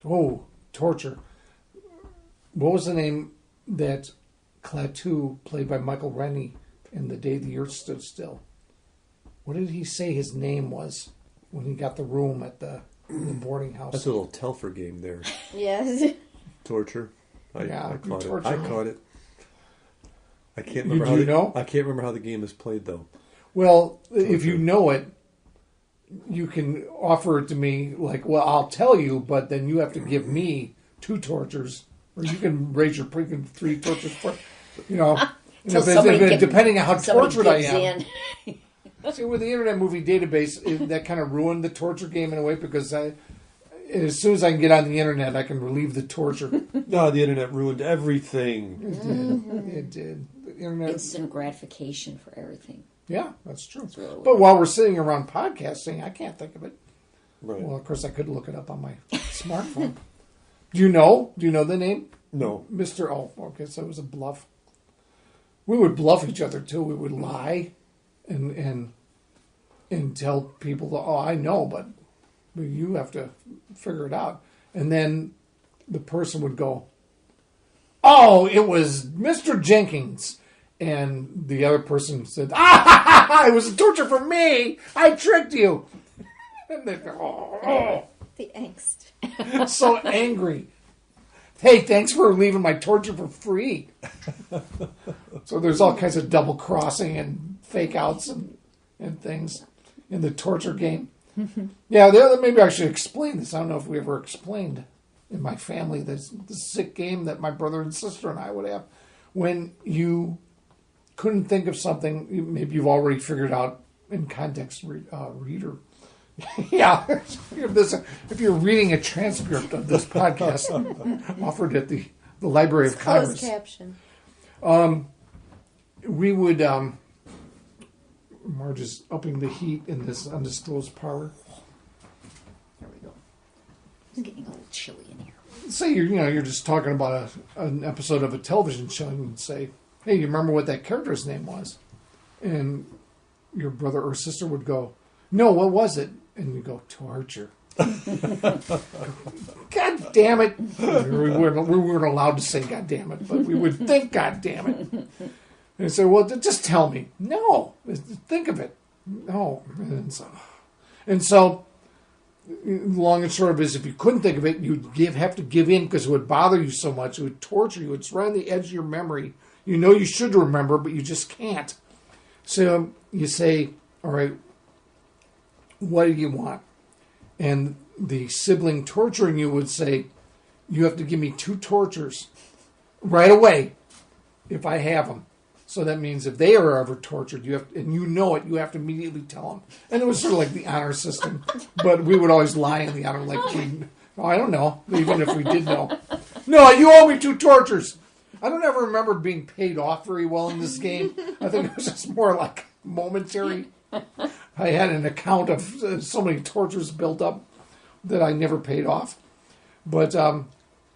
Oh, torture. What was the name that Klaatu, played by Michael Rennie, in The Day the Earth Stood Still? What did he say his name was when he got the room at the boarding house? That's a little Telfer game there. Yes. Torture. I caught it. I caught it. I can't remember. I can't remember how the game is played though. Well, if you know it, you can offer it to me. Like, well, I'll tell you, but then you have to give me 2 tortures, or you can raise your freaking 3 tortures for, depending on how tortured I am. See, with the Internet Movie Database, that kind of ruined the torture game in a way, because as soon as I can get on the Internet, I can relieve the torture. No, the Internet ruined everything. It did. It did. The Internet... Instant gratification for everything. Yeah, that's true. That's really but while we're sitting around podcasting, I can't think of it. Right. Well, of course, I could look it up on my smartphone. Do you know the name? No. Mr. Oh, okay, so it was a bluff. We would bluff each other, too. We would lie and tell people, oh, I know, but you have to figure it out. And then the person would go, oh, it was Mr. Jenkins. And the other person said, it was a torture for me. I tricked you. And they'd go, oh. The angst. So angry. Hey, thanks for leaving my torture for free. So there's all kinds of double crossing and fake outs and things in the torture game. Yeah, maybe I should explain this. I don't know if we ever explained in my family the sick game that my brother and sister and I would have. When you couldn't think of something, maybe you've already figured out in context reader. Yeah, if you're reading a transcript of this podcast offered at the Library of Congress. Closed caption. We would, Marge is upping the heat in this undisclosed parlor. There we go. It's getting a little chilly in here. Say you're just talking about an episode of a television show, and you'd say, hey, you remember what that character's name was? And your brother or sister would go, no, what was it? And you go, torture. God damn it. We weren't allowed to say God damn it, but we would think God damn it. And say, well, just tell me. No, think of it. No. And so long and short of it is, if you couldn't think of it, you'd have to give in because it would bother you so much. It would torture you. It's right on the edge of your memory. You know you should remember, but you just can't. So you say, all right, what do you want? And the sibling torturing you would say, you have to give me 2 tortures right away if I have them. So that means if they are ever tortured, you have to, and you know it, you have to immediately tell them. And it was sort of like the honor system, but we would always lie in the honor, like, I don't know, even if we did know. No, you owe me 2 tortures. I don't ever remember being paid off very well in this game. I think it was just more like momentary. I had an account of so many tortures built up that I never paid off. But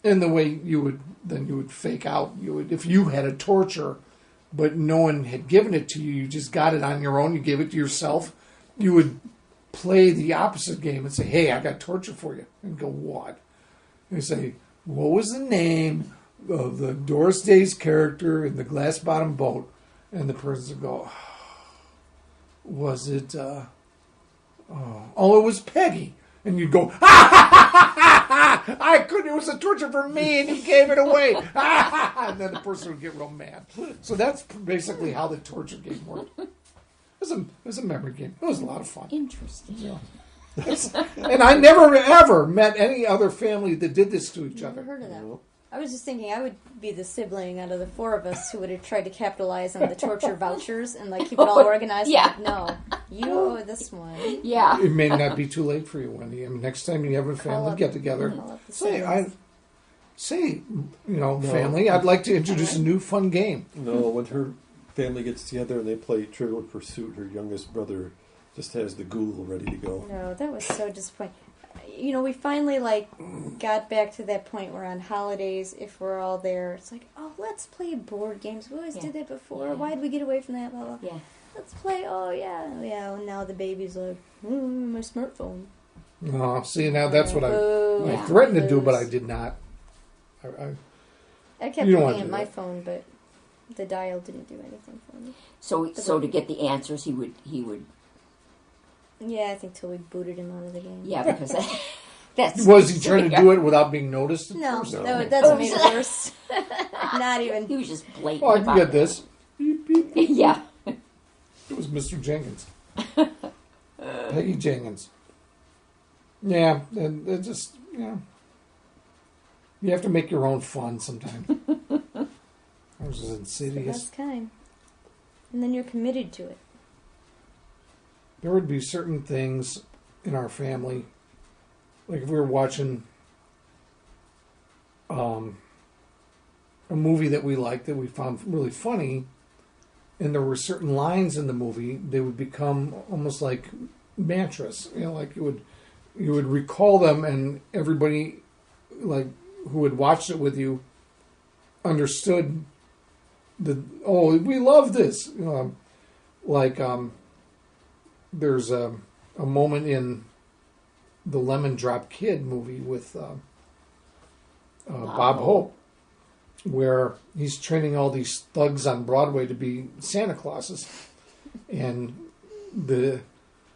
in the way you would fake out. If you had a torture, but no one had given it to you, you just got it on your own, you gave it to yourself, you would play the opposite game and say, hey, I got torture for you. And go, what? And you say, what was the name of the Doris Day's character in the Glass Bottom Boat? And the person would go, was it, it was Peggy. And you'd go, I couldn't, it was a torture for me and you gave it away. And then the person would get real mad. So that's basically how the torture game worked. It was a memory game. It was a lot of fun. Interesting. Yeah. And I never, ever met any other family that did this to each other. Never heard of that. I was just thinking I would be the sibling out of the 4 of us who would have tried to capitalize on the torture vouchers and keep it all organized. Yeah. No, you owe this one. Yeah. It may not be too late for you, Wendy. I mean, next time you have a family get together, family, I'd like to introduce a new fun game. No, when her family gets together and they play Trivial Pursuit, her youngest brother just has the Google ready to go. No, that was so disappointing. We finally, got back to that point where on holidays, if we're all there, it's like, oh, let's play board games. We always did that before. Yeah. Why did we get away from that? Blah, blah. Yeah. Let's play. Oh, yeah. Yeah. And now the baby's like, my smartphone. Oh, see, now that's what I threatened to do, but I did not. I kept looking at my phone, but the dial didn't do anything for me. So to get the answers, he would. Yeah, I think till we booted him out of the game. Yeah, because that's. Was he trying to do it without being noticed? No, that's what made it worse. Not even. He was just blatant. Oh, I can get this. Beep, beep, beep. Yeah. It was Mr. Jenkins. Peggy Jenkins. Yeah, and just, you have to make your own fun sometimes. That was insidious. That's kind. And then you're committed to it. There would be certain things in our family, like if we were watching a movie that we liked that we found really funny, and there were certain lines in the movie, they would become almost like mantras. Like you would recall them, and everybody like who had watched it with you understood we love this. There's a moment in the Lemon Drop Kid movie with Bob Hope, where he's training all these thugs on Broadway to be Santa Clauses, and the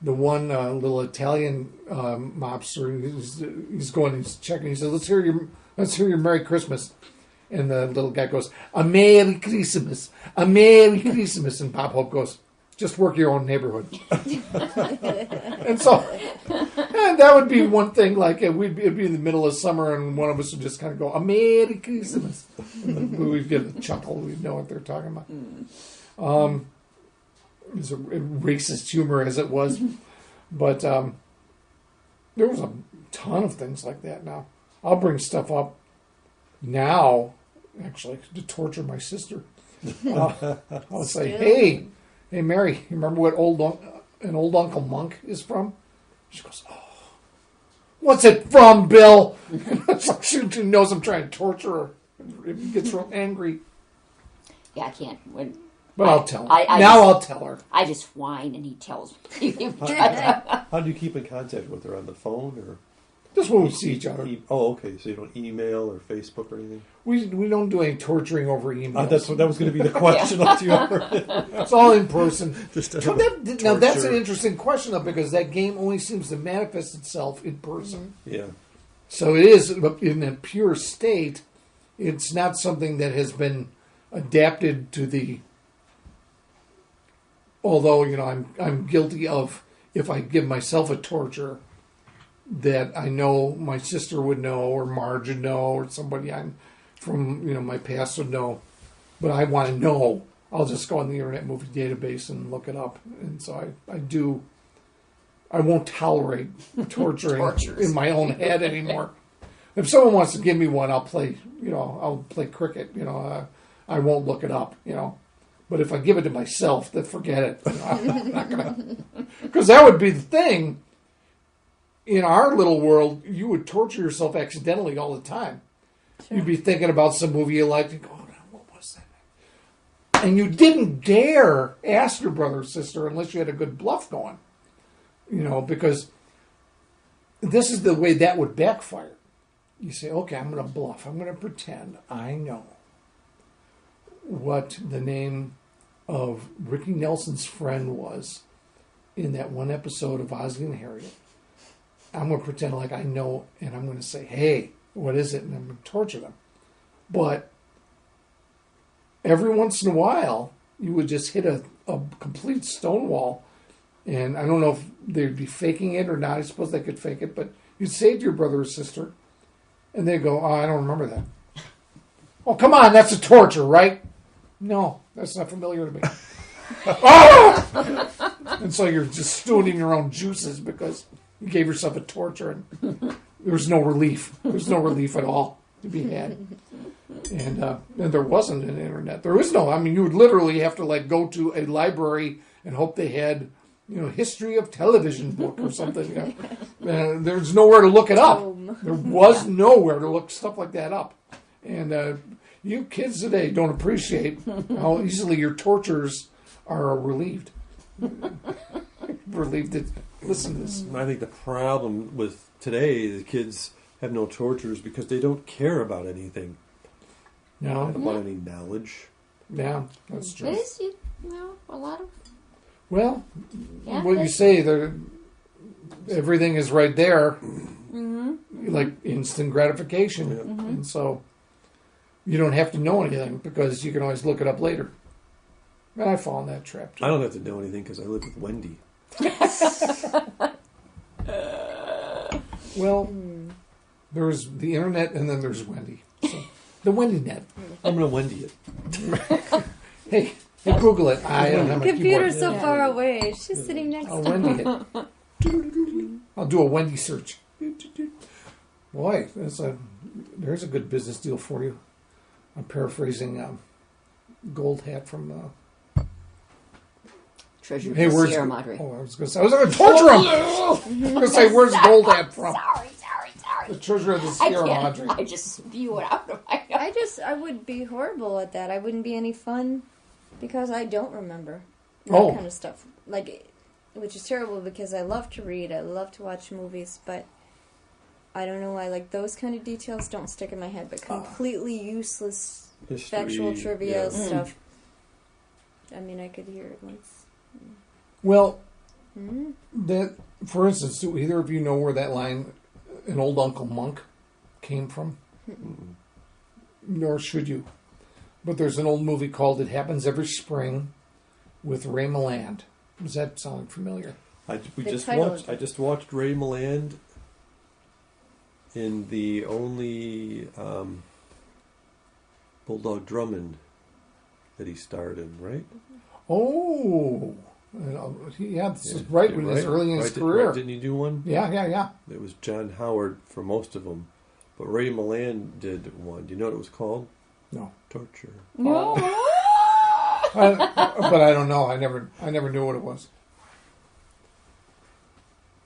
one little Italian mobster, he's checking. He says, "Let's hear your Merry Christmas," and the little guy goes, "A Merry Christmas, a Merry Christmas," and Bob Hope goes, "Just work your own neighborhood." And that would be one thing. Like it'd be in the middle of summer, and one of us would just kind of go, "A Merry Christmas," and we'd get a chuckle. We'd know what they're talking about. It was a racist humor as it was, but there was a ton of things like that. Now I'll bring stuff up now, actually, to torture my sister. I'll say, "Hey, Mary, you remember what an old Uncle Monk is from?" She goes, "Oh, what's it from, Bill?" It's like she knows I'm trying to torture her. It gets real angry. Yeah, I can't. But I'll tell her. I'll tell her. I just whine and he tells me. How do you keep in contact with her? On the phone or? Just when we see each other. Okay. So you don't email or Facebook or anything? We don't do any torturing over email. That was going to be the question. It's all in person. Now that's an interesting question, though, because that game only seems to manifest itself in person. Yeah. So it is in a pure state. It's not something that has been adapted to the. Although I'm guilty of, if I give myself a torture, that I know my sister would know, or Marge would know, or somebody I'm from my past would know. But I want to know. I'll just go on the Internet Movie Database and look it up. And so I won't tolerate torturing in my own head anymore. If someone wants to give me one, I'll play cricket. I won't look it up. But if I give it to myself, then forget it. I'm not gonna, because that would be the thing. In our little world, you would torture yourself accidentally all the time. Sure. You'd be thinking about some movie you liked and go, "Oh, what was that?" And you didn't dare ask your brother or sister unless you had a good bluff going. Because this is the way that would backfire. You say, "Okay, I'm going to bluff. I'm going to pretend I know what the name of Ricky Nelson's friend was in that one episode of Ozzie and Harriet. I'm going to pretend like I know, and I'm going to say, 'Hey, what is it?' And I'm going to torture them." But every once in a while, you would just hit a complete stone wall, and I don't know if they'd be faking it or not. I suppose they could fake it, but you'd say to your brother or sister, and they'd go, "Oh, I don't remember that." "Oh, come on, that's a torture, right?" "No, that's not familiar to me." Oh! And so you're just stewing in your own juices because you gave yourself a torture, and there was no relief. There was no relief at all to be had. And there wasn't an internet. There is no. I mean, you would literally have to go to a library and hope they had, history of television book or something. There's nowhere to look it up. There was nowhere to look stuff like that up. And you kids today don't appreciate how easily your tortures are relieved. Relieved it. listen to this. I think the problem with today, the kids have no tortures because they don't care about anything. No. About any knowledge. Yeah, that's true. It is, a lot of... Well, what you say, everything is right there. Like instant gratification. Yeah. And so you don't have to know anything because you can always look it up later. And I fall in that trap too. I don't have to know anything because I live with Wendy. Well, there's the internet and then there's Wendy. So, the Wendynet. I'm going to Wendy it. Hey, Google it. I don't have my Computer's keyboard. so far away. She's sitting next I'll to me. Wendy it. I'll do a Wendy search. Boy, there's a good business deal for you. I'm paraphrasing Gold Hat from... Treasure Hey, of the where's... Sierra Madre. Oh, I was going to torture him! I was going to say, where's Gold Hat from? Sorry. The Treasure of the I Sierra can't. Madre. I just spew it out of my nose. I would be horrible at that. I wouldn't be any fun because I don't remember that kind of stuff. Which is terrible because I love to read, I love to watch movies, but I don't know why, those kind of details don't stick in my head, but completely useless History, factual trivia stuff. I mean, I could hear it once. Well, that, for instance, do either of you know where that line, an old Uncle Monk, came from? Nor should you. But there's an old movie called It Happens Every Spring with Ray Milland. Does that sound familiar? I just watched Ray Milland in the only Bulldog Drummond that he starred in, right? Oh, this is right when he's early in his career. Didn't he do one? Yeah. It was John Howard for most of them, but Ray Milland did one. Do you know what it was called? No. Torture. No. But I don't know. I never knew what it was.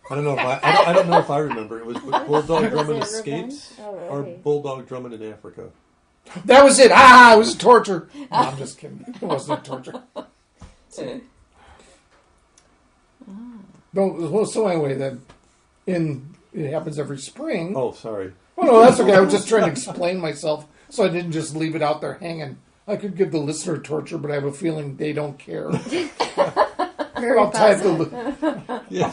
I don't know if I remember. It was Bulldog Drummond Escapes Oh, or okay. Bulldog Drummond in Africa. That was it. It was torture. No, I'm just kidding. It wasn't torture. So anyway, then it happens every spring. Oh, sorry. Oh no, that's okay. I was just trying to explain myself, so I didn't just leave it out there hanging. I could give the listener torture, but I have a feeling they don't care. Very I'll type positive. Yeah,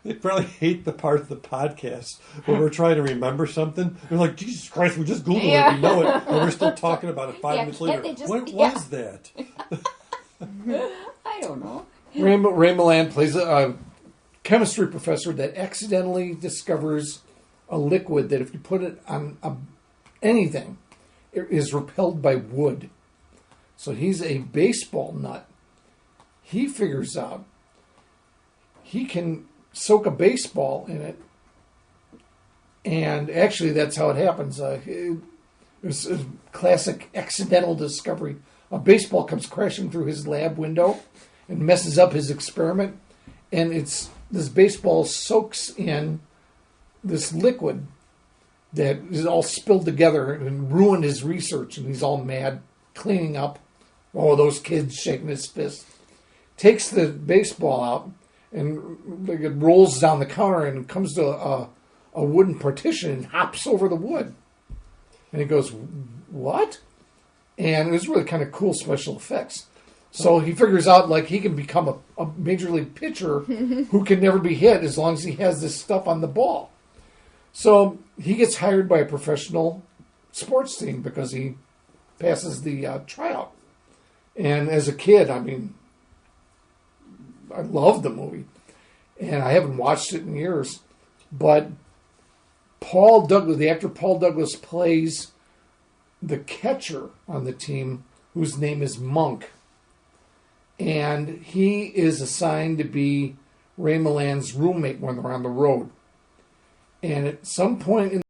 they probably hate the part of the podcast where we're trying to remember something. They're like, Jesus Christ, we just Googled it, we know it, and we're still talking about it 5 minutes later. When was that? I don't know. Ray Milland plays a chemistry professor that accidentally discovers a liquid that if you put it on anything, it is repelled by wood. So he's a baseball nut. He figures out he can soak a baseball in it. And actually, that's how it happens. It's a classic accidental discovery. A baseball comes crashing through his lab window and messes up his experiment. And this baseball soaks in this liquid that is all spilled together and ruined his research. And he's all mad, cleaning up. Oh, those kids shaking his fist. Takes the baseball out and it rolls down the counter and comes to a wooden partition and hops over the wood. And he goes, what? And it was really kind of cool special effects. So he figures out he can become a major league pitcher who can never be hit as long as he has this stuff on the ball. So he gets hired by a professional sports team because he passes the tryout. And as a kid, I mean, I loved the movie. And I haven't watched it in years. But the actor Paul Douglas plays the catcher on the team whose name is Monk. And he is assigned to be Ray Milland's roommate when they're on the road. And at some point in